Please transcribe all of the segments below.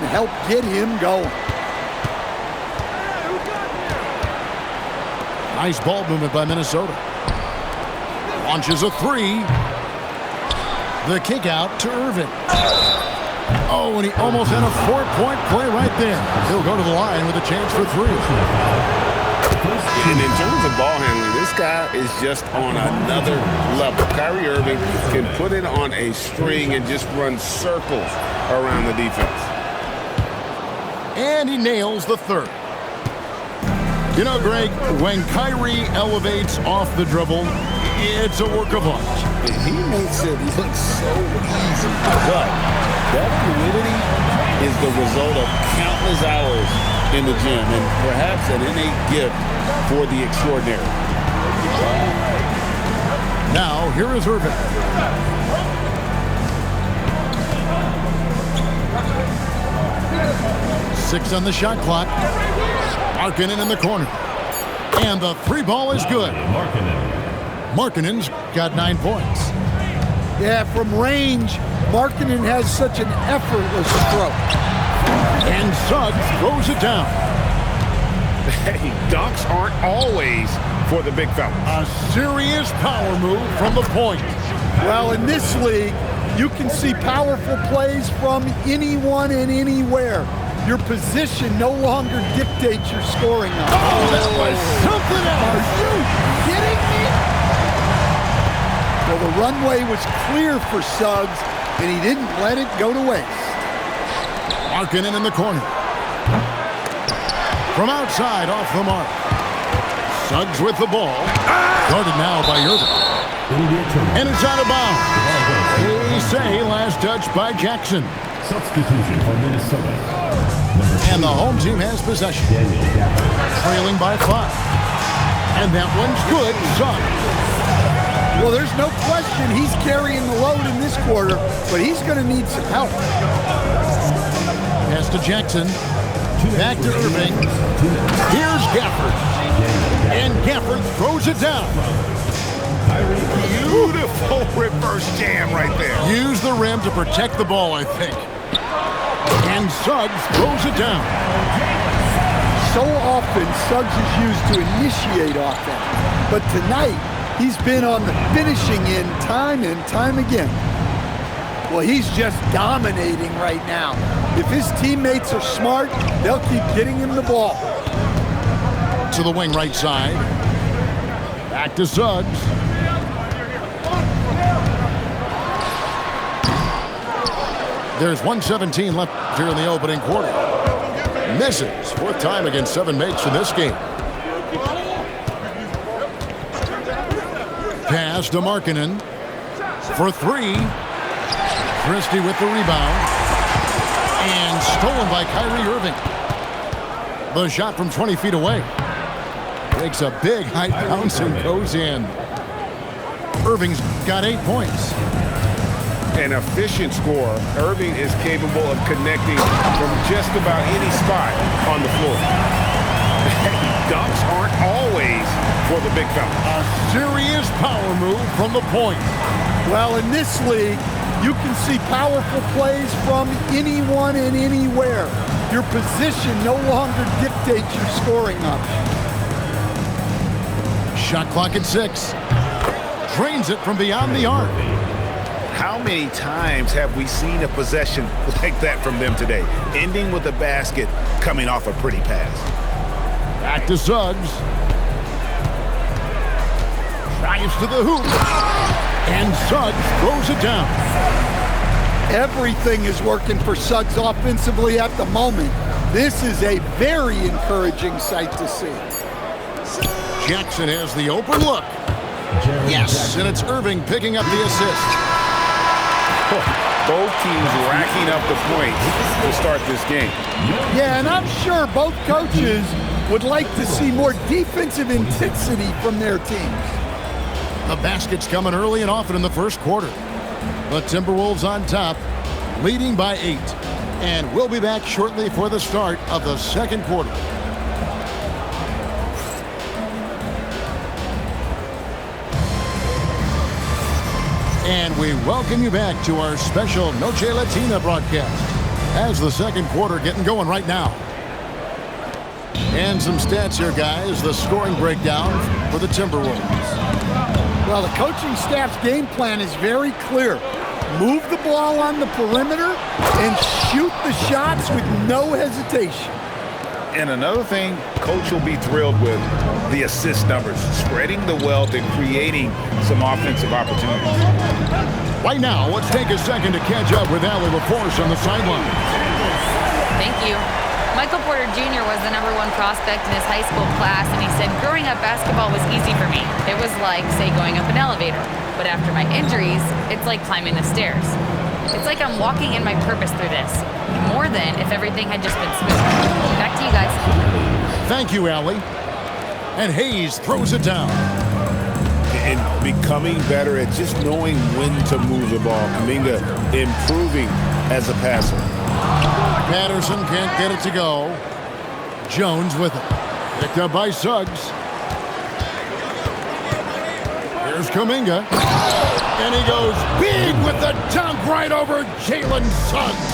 help get him going. Nice ball movement by Minnesota. Launches a three. The kick out to Irving. Oh, and he almost had a 4-point play right there. He'll go to the line with a chance for three. And in terms of ball handling, this guy is just on another level. Kyrie Irving can put it on a string and just run circles around the defense. And he nails the third. You know, Greg, when Kyrie elevates off the dribble, it's a work of art. He makes it look so easy. But that fluidity is the result of countless hours in the gym and perhaps an innate gift for the extraordinary. Now, here is Irving. Six on the shot clock. Markkanen in the corner. And the three ball is good. Markkanen's got 9 points. Yeah, from range, Markkanen has such an effortless stroke. And Suggs throws it down. Hey, dunks aren't always for the big fella. A serious power move from the point. Well, in this league, you can see powerful plays from anyone and anywhere. Your position no longer dictates your scoring. Oh, that was something else. Are you kidding me? Well, the runway was clear for Suggs, and he didn't let it go to waste. Markkanen in the corner. From outside, off the mark. Suggs with the ball. Guarded now by Irving. And it's out of bounds. They say last touch by Jackson. Substitution for Minnesota. And the home team has possession. Trailing by 5. And that one's good. Suggs. Well, there's no question he's carrying the load in this quarter, but he's going to need some help. Pass to Jackson. Back to Irving. Here's Gafford. And Gafford throws it down. Beautiful reverse jam right there. Use the rim to protect the ball, I think. And Suggs throws it down. So often, Suggs is used to initiate offense. But tonight, he's been on the finishing end time and time again. Well, he's just dominating right now. If his teammates are smart, they'll keep getting him the ball. To the wing right side. Back to Suggs. There's 1:17 left here in the opening quarter. Misses. 4th time against 7 makes in this game. Pass to Markkanen for 3. Christie with the rebound. And stolen by Kyrie Irving. The shot from 20 feet away. Takes a big high bounce and goes in. Irving's got 8 points. An efficient scorer, Irving is capable of connecting from just about any spot on the floor. Dunks aren't always for the big fella. A serious power move from the point. Well, in this league, you can see powerful plays from anyone and anywhere. Your position no longer dictates your scoring option. Shot clock at 6. Drains it from beyond the arc. How many times have we seen a possession like that from them today? Ending with a basket, coming off a pretty pass. Back to Suggs. Drives to the hoop. And Suggs throws it down. Everything is working for Suggs offensively at the moment. This is a very encouraging sight to see. Jackson has the open look. Yes, and it's Irving picking up the assist. Both teams racking up the points to start this game. Yeah, and I'm sure both coaches would like to see more defensive intensity from their teams. The basket's coming early and often in the first quarter. The Timberwolves on top, leading by 8. And we'll be back shortly for the start of the second quarter. And we welcome you back to our special Noche Latina broadcast. As the second quarter getting going right now. And some stats here, guys. The scoring breakdown for the Timberwolves. Well, the coaching staff's game plan is very clear. Move the ball on the perimeter and shoot the shots with no hesitation. And another thing, Coach will be thrilled with the assist numbers, spreading the wealth and creating some offensive opportunities. Right now, let's take a second to catch up with Allie LaForce on the sideline. Thank you. Michael Porter Jr. was the #1 prospect in his high school class, and he said growing up basketball was easy for me. It was like, say, going up an elevator. But after my injuries, it's like climbing the stairs. It's like I'm walking in my purpose through this, more than if everything had just been smooth. Back to you guys. Thank you, Allie. And Hayes throws it down. And becoming better at just knowing when to move the ball. Kuminga improving as a passer. Patterson can't get it to go. Jones with it. Picked up by Suggs. Here's Kuminga. And he goes big with the dunk right over Jalen Suggs.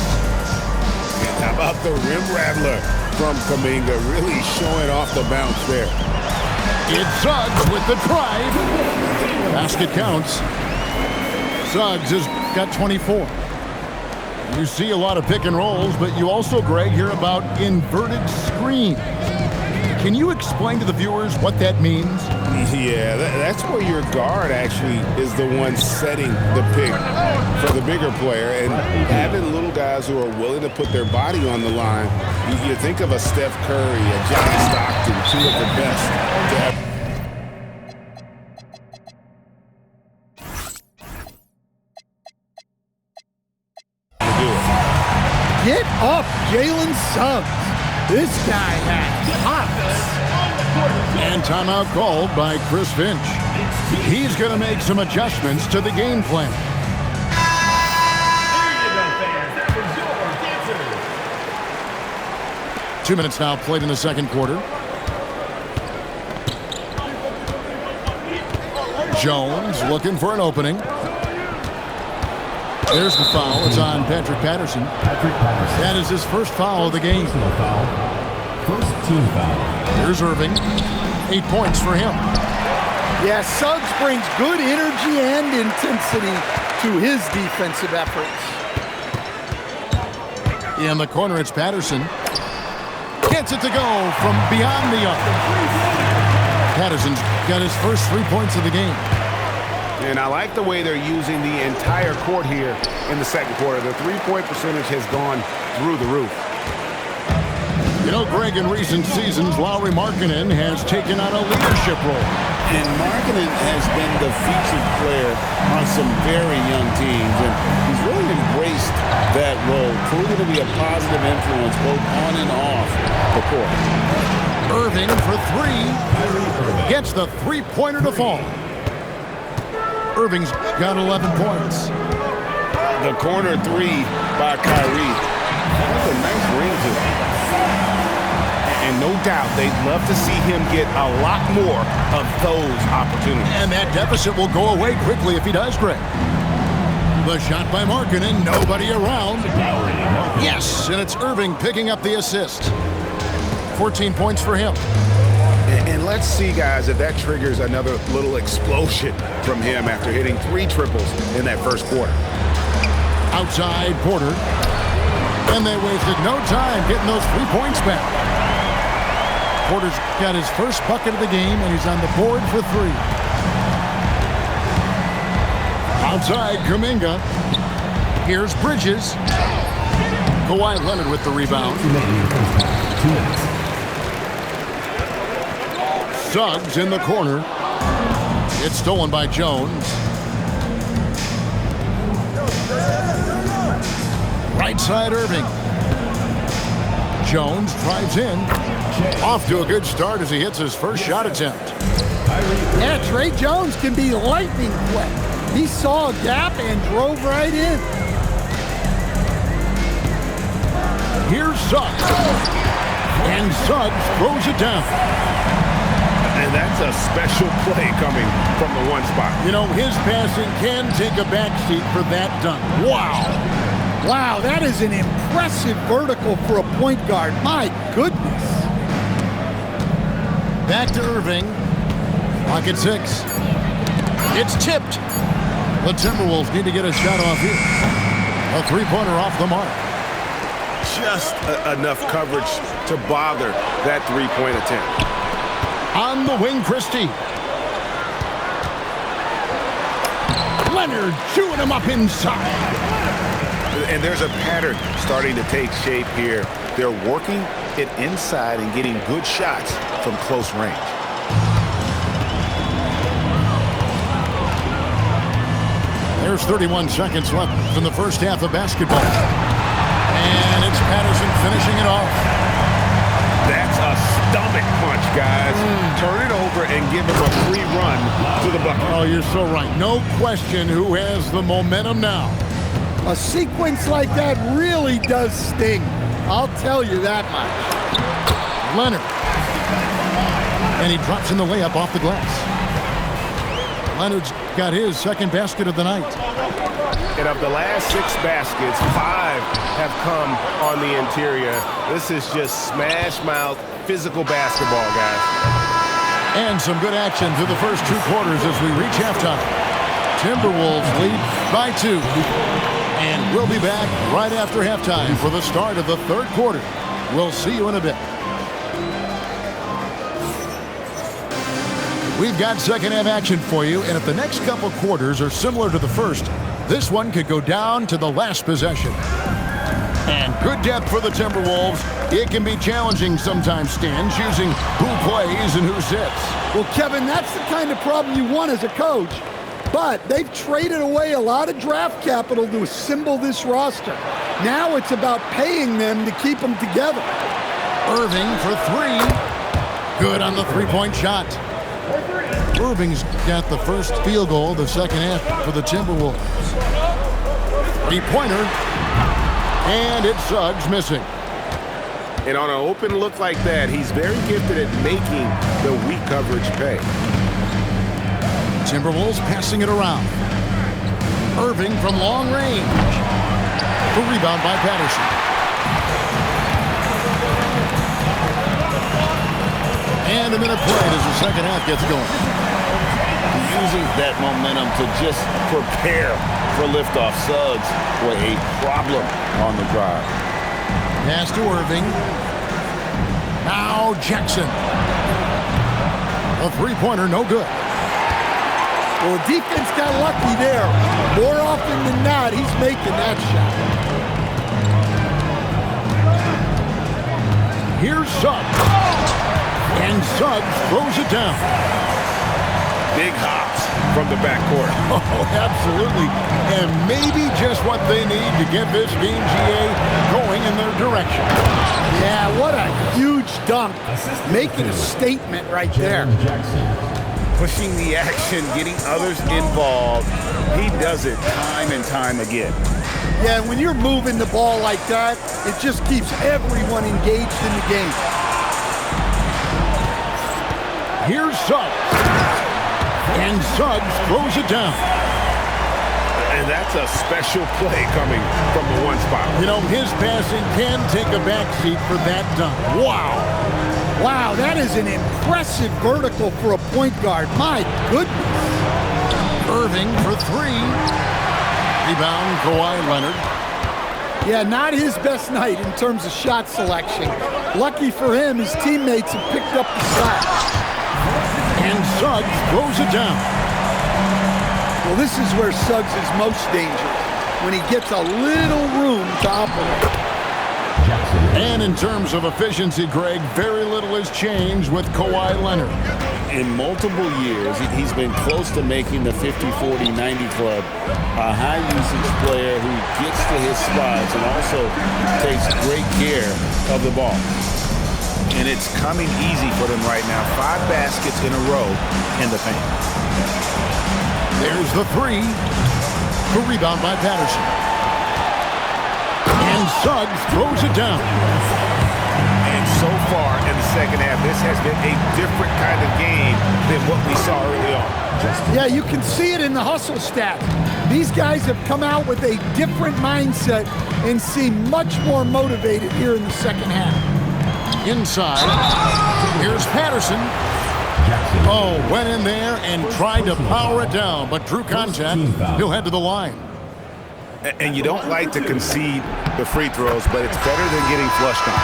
And how about the rim rattler from Kuminga, really showing off the bounce there. It's Suggs with the drive. Basket counts. Suggs has got 24. You see a lot of pick and rolls, but you also, Greg, hear about inverted screens. Can you explain to the viewers what that means? Yeah, that's where your guard actually is the one setting the pick for the bigger player, and having little guys who are willing to put their body on the line. You think of a Steph Curry, a John Stockton, two of the best to have. Get up, Jalen Suggs. This guy has hops. And timeout called by Chris Finch. He's going to make some adjustments to the game plan. 2 minutes now played in the second quarter. Jones looking for an opening. There's the foul. It's on Patrick Patterson. That is his first foul of the game. First team foul. Here's Irving. 8 points for him. Yeah, Suggs brings good energy and intensity to his defensive efforts. In the corner, it's Patterson. Gets it to go from beyond the arc. Patterson's got his first 3 points of the game. And I like the way they're using the entire court here in the second quarter. The three-point percentage has gone through the roof. You know, Greg, in recent seasons, Lauri Markkanen has taken on a leadership role. And Markkanen has been the featured player on some very young teams, and he's really embraced that role, proving to be a positive influence both on and off the court. Irving for three. Gets the three-pointer to fall. Irving's got 11 points. The corner three by Kyrie. That's a nice ring to it. And no doubt they'd love to see him get a lot more of those opportunities. And that deficit will go away quickly if he does, Greg. The shot by Markkanen, nobody around. Yes, and it's Irving picking up the assist. 14 points for him. And let's see, guys, if that triggers another little explosion from him after hitting 3 triples in that first quarter. Outside Porter. And they wasted no time getting those 3 points back. Porter's got his first bucket of the game, and he's on the board for 3. Outside Kuminga. Here's Bridges. Kawhi Leonard with the rebound. 2 minutes. Suggs in the corner. It's stolen by Jones. Right side Irving. Jones drives in. Off to a good start as he hits his first shot attempt. Yeah, Trey Jones can be lightning quick. He saw a gap and drove right in. Here's Suggs. And Suggs throws it down. And that's a special play coming from the one spot. You know, his passing can take a backseat for that dunk. Wow. Wow, that is an impressive vertical for a point guard. My goodness. Back to Irving. Clock at 6. It's tipped. The Timberwolves need to get a shot off here. A three-pointer off the mark. Just enough coverage to bother that three-point attempt. On the wing, Christie. Leonard chewing him up inside. And there's a pattern starting to take shape here. They're working it inside and getting good shots from close range. There's 31 seconds left in the first half of basketball. And it's Patterson finishing it off. That's a stomach punch, guys. Turn it over and give him a free run to the bucket. Oh, you're so right. No question who has the momentum now. A sequence like that really does sting. I'll tell you that much. Leonard. And he drops in the layup off the glass. Leonard's got his second basket of the night. And of the last 6 baskets, 5 have come on the interior. This is just smash-mouth physical basketball, guys. And some good action through the first 2 quarters as we reach halftime. Timberwolves lead by 2. And we'll be back right after halftime for the start of the third quarter. We'll see you in a bit. We've got second half action for you, and if the next couple quarters are similar to the first, this one could go down to the last possession. And good depth for the Timberwolves. It can be challenging sometimes, Stan, choosing who plays and who sits. Well, Kevin, that's the kind of problem you want as a coach. But they've traded away a lot of draft capital to assemble this roster. Now it's about paying them to keep them together. Irving for 3. Good on the three-point shot. Irving's got the first field goal of the second half for the Timberwolves. Three-pointer. And it's Suggs missing. And on an open look like that, he's very gifted at making the weak coverage pay. Timberwolves passing it around. Irving from long range. The rebound by Patterson. And a minute played as the second half gets going. Using that momentum to just prepare for liftoff. Suggs were a problem on the drive. Pass to Irving. Now Jackson. A three-pointer, no good. Well, the defense got lucky there. More often than not, he's making that shot. Here's Suggs. And Suggs throws it down. Big hops from the backcourt. Oh, absolutely. And maybe just what they need to get this game, GA, going in their direction. Yeah, what a huge dunk. Making a statement right there. Pushing the action, getting others involved. He does it time and time again. Yeah, when you're moving the ball like that, it just keeps everyone engaged in the game. Here's Suggs. And Suggs throws it down. And that's a special play coming from the one spot. You know, his passing can take a backseat for that dunk. Wow. Wow, that is an impressive vertical for a point guard. My goodness. Irving for 3. Rebound, Kawhi Leonard. Yeah, not his best night in terms of shot selection. Lucky for him, his teammates have picked up the slack. And Suggs throws it down. Well, this is where Suggs is most dangerous, when he gets a little room to operate. And in terms of efficiency, Greg, very little has changed with Kawhi Leonard. In multiple years, he's been close to making the 50-40-90 club. A high-usage player who gets to his spots and also takes great care of the ball. And it's coming easy for them right now. 5 baskets in a row in the paint. There's the 3. The rebound by Patterson. And Suggs throws it down. And so far in the second half. This has been a different kind of game than what we saw early on. Yeah, you can see it in the hustle stats. These guys have come out with a different mindset and seem much more motivated here in the second half. Inside, here's Patterson. Oh, went in there and tried to power it down, but drew contact. He'll head to the line. And you don't like to concede the free throws, but it's better than getting flushed on.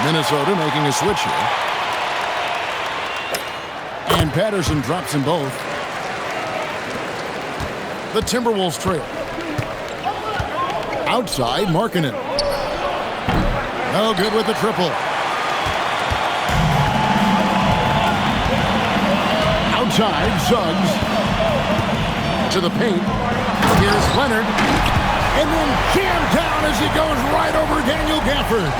Minnesota making a switch here. And Patterson drops them both. The Timberwolves trail. Outside, Markkanen. No good with the triple. Outside, Suggs. To the paint. Here's Leonard. And then jammed down as he goes right over Daniel Gafford.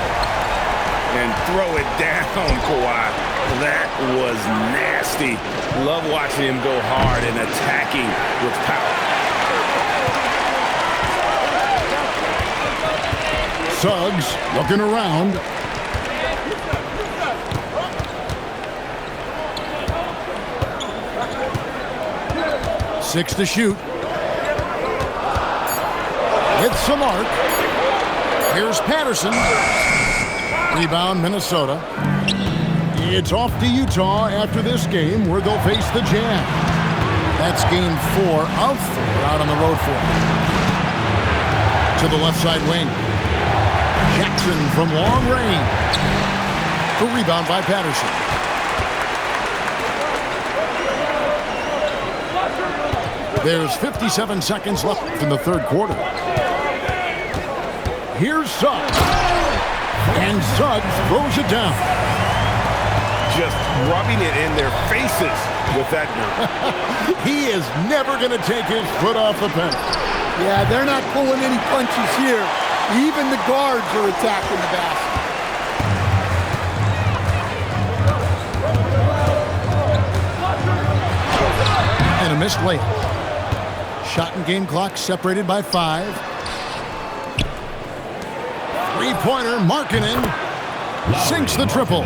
And throw it down, Kawhi. That was nasty. Love watching him go hard and attacking with power. Suggs looking around. Six to shoot. Hits the mark. Here's Patterson. Rebound, Minnesota. It's off to Utah after this game where they'll face the Jazz. That's game 4 of 4 out on the road for them. To the left side wing. Jackson from long range. The rebound by Patterson. There's 57 seconds left in the third quarter. Here's Suggs. And Suggs throws it down. Just rubbing it in their faces with that move. He is never going to take his foot off the pedal. Yeah, they're not pulling any punches here. Even the guards are attacking the basket. And a missed layup. Shot and game clock separated by 5. Three-pointer, Markkanen sinks the triple.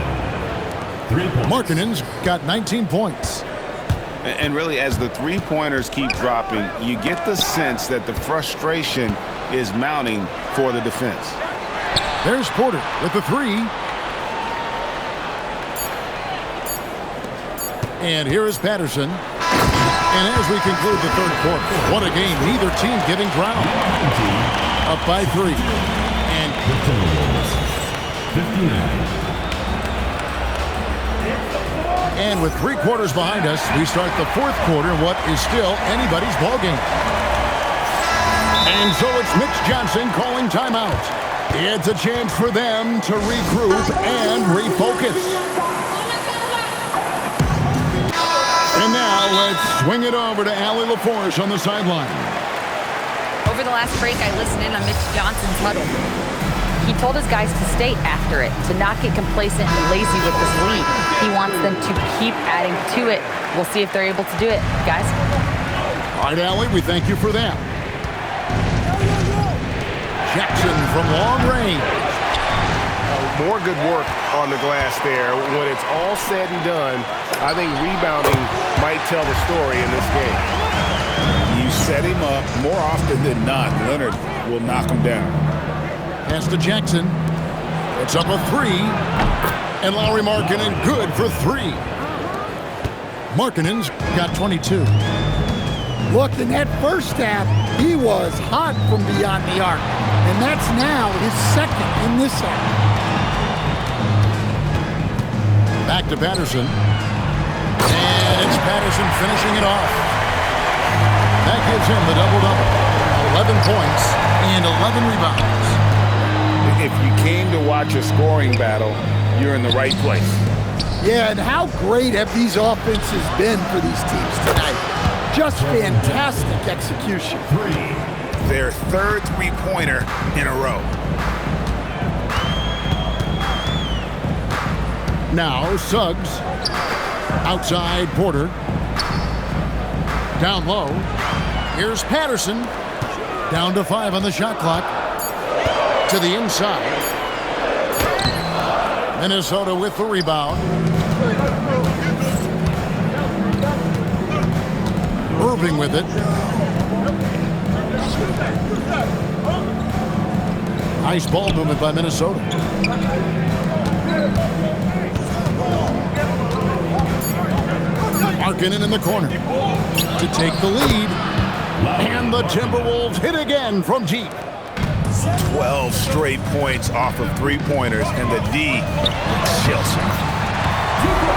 Markkanen's got 19 points. And really, as the three-pointers keep dropping, you get the sense that the frustration is mounting for the defense. There's Porter with the 3. And here is Patterson. And as we conclude the third quarter, what a game. Neither team getting ground. Up by 3. And The Timberwolves, 59. And with 3 quarters behind us, we start the fourth quarter, what is still anybody's ballgame. And so it's Mitch Johnson calling timeout. It's a chance for them to regroup and refocus. And now let's swing it over to Allie LaForce on the sideline. Over the last break, I listened in on Mitch Johnson's huddle. He told his guys to stay after it, to not get complacent and lazy with this lead. He wants them to keep adding to it. We'll see if they're able to do it, guys. All right, Allie, we thank you for that. Jackson from long range. More good work on the glass there. When it's all said and done, I think rebounding might tell the story in this game. You set him up more often than not. Leonard will knock him down. Pass to Jackson. It's up a 3. And Lauri Markkanen good for 3. Markkanen's got 22. Look, in that first half, he was hot from beyond the arc. And that's now his second in this half. Back to Patterson. And it's Patterson finishing it off. That gives him the double-double. 11 points and 11 rebounds. If you came to watch a scoring battle, you're in the right place. Yeah, and how great have these offenses been for these teams tonight? Just fantastic execution. Their third three-pointer in a row. Now Suggs. Outside Porter. Down low. Here's Patterson. Down to 5 on the shot clock. To the inside. Minnesota with the rebound. Irving with it. Nice ball movement by Minnesota. Markkanen in the corner to take the lead. And the Timberwolves hit again from deep. 12 straight points off of three-pointers, and the D chills.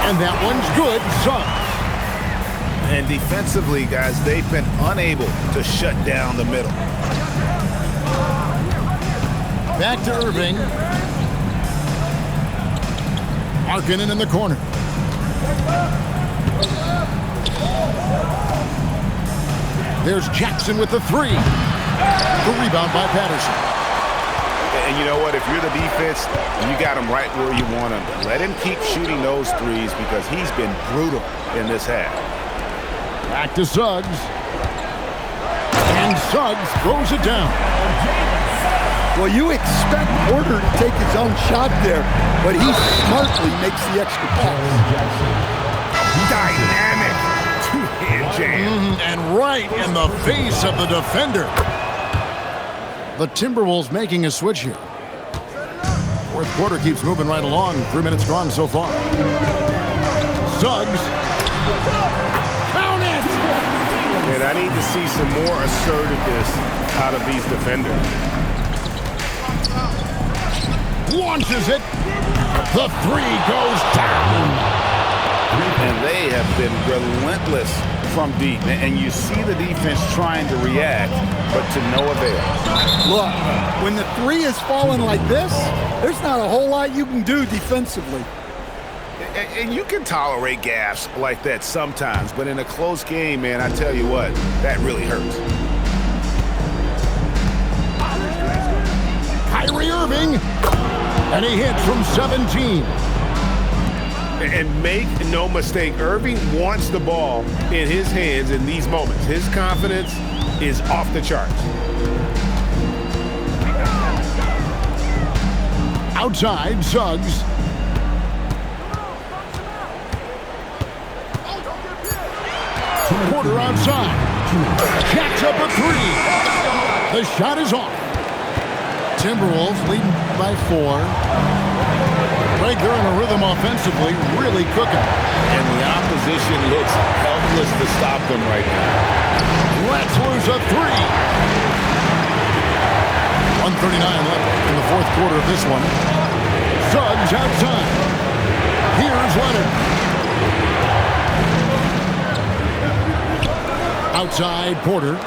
And that one's good. Suggs. And defensively, guys, they've been unable to shut down the middle. Back to Irving. Markkanen in the corner. There's Jackson with the three. The rebound by Patterson. And you know what? If you're the defense, you got him right where you want him. Let him keep shooting those threes because he's been brutal in this half. Back to Suggs. And Suggs throws it down. Well, you expect Porter to take his own shot there, but he smartly makes the extra pass. Dynamic two-hand jam. And right in the face of the defender. The Timberwolves making a switch here. Fourth quarter keeps moving right along. 3 minutes gone so far. Suggs. Count it! And I need to see some more assertiveness out of these defenders. Launches it. The three goes down. And they have been relentless from deep. And you see the defense trying to react, but to no avail. Look, when the three is falling like this, there's not a whole lot you can do defensively. And you can tolerate gaffes like that sometimes, but in a close game, man, I tell you what, that really hurts. Kyrie Irving. And he hits from 17. And make no mistake, Irving wants the ball in his hands in these moments. His confidence is off the charts. Outside, Suggs. Porter outside. Jacks up a three. The shot is off. Timberwolves leading by 4. Right, they're in a rhythm offensively, really cooking. And the opposition looks helpless to stop them right now. Let's lose a three. 1:39 left in the fourth quarter of this one. Suggs outside. Here's Leonard. Outside, Porter.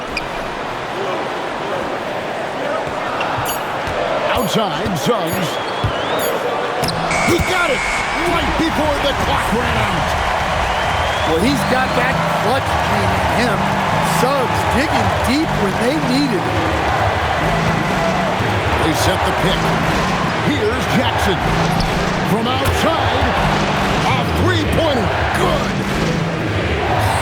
Outside, Suggs. He got it right before the clock ran out. Well, he's got that clutch gene in him. Suggs digging deep when they needed it. They set the pick. Here's Jackson. From outside, a three-pointer. Good.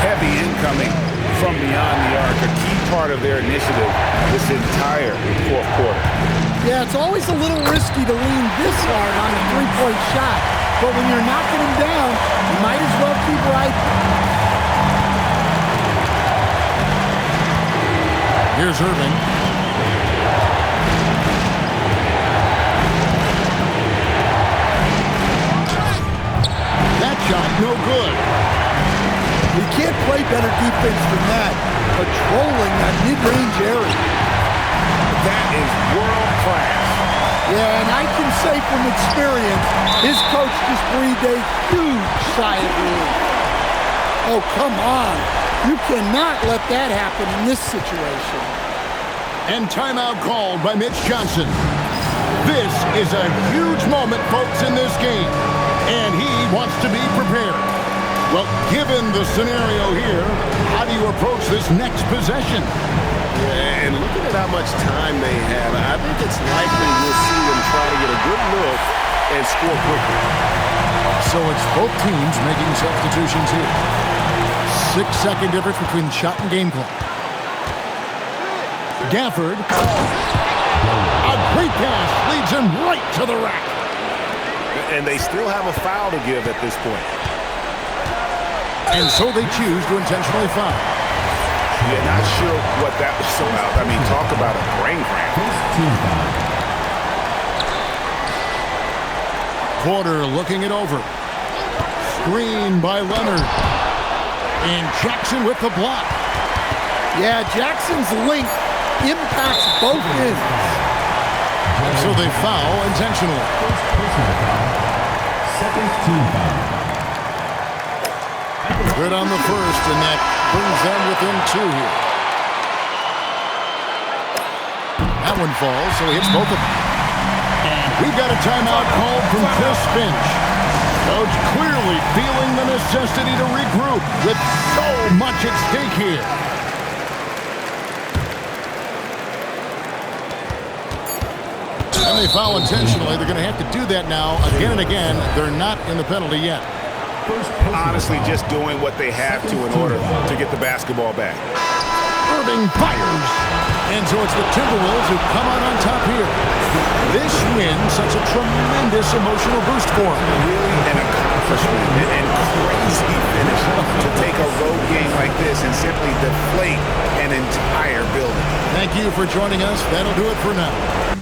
Heavy incoming from beyond the arc, a key part of their initiative this entire fourth quarter. Yeah, it's always a little risky to lean this hard on a three-point shot, but when you're knocking him down, you might as well keep right. Here's Irving. That shot, no good. You can't play better defense than that, patrolling that mid-range area. That is world class. Yeah, and I can say from experience, his coach just breathed a huge sigh of relief. Oh, come on. You cannot let that happen in this situation. And timeout called by Mitch Johnson. This is a huge moment, folks, in this game. And he wants to be prepared. Well, given the scenario here, how do you approach this next possession? And looking at how much time they have, I think it's likely we'll see them try to get a good look and score quickly. So it's both teams making substitutions here. 6-second difference between shot and game clock. Gafford. A great pass leads him right to the rack. And they still have a foul to give at this point. And so they choose to intentionally foul. Yeah, not sure what that was about. I mean, talk about a brain cramp. Team foul. Porter looking it over. Screen by Leonard. And Jackson with the block. Yeah, Jackson's length impacts both ends. So they foul intentionally. First personal foul. Second team foul. Good on the first, and that brings them within 2 here. That one falls, so he hits both of them. And we've got a timeout called from Chris Finch. Coach clearly feeling the necessity to regroup with so much at stake here. And they foul intentionally. They're going to have to do that now again and again. They're not in the penalty yet. Honestly, just doing what they have to in order to get the basketball back. Irving fires. And so it's the Timberwolves who come out on top here. This win, such a tremendous emotional boost for them. Really an accomplishment and crazy finish to take a road game like this and simply deflate an entire building. Thank you for joining us. That'll do it for now.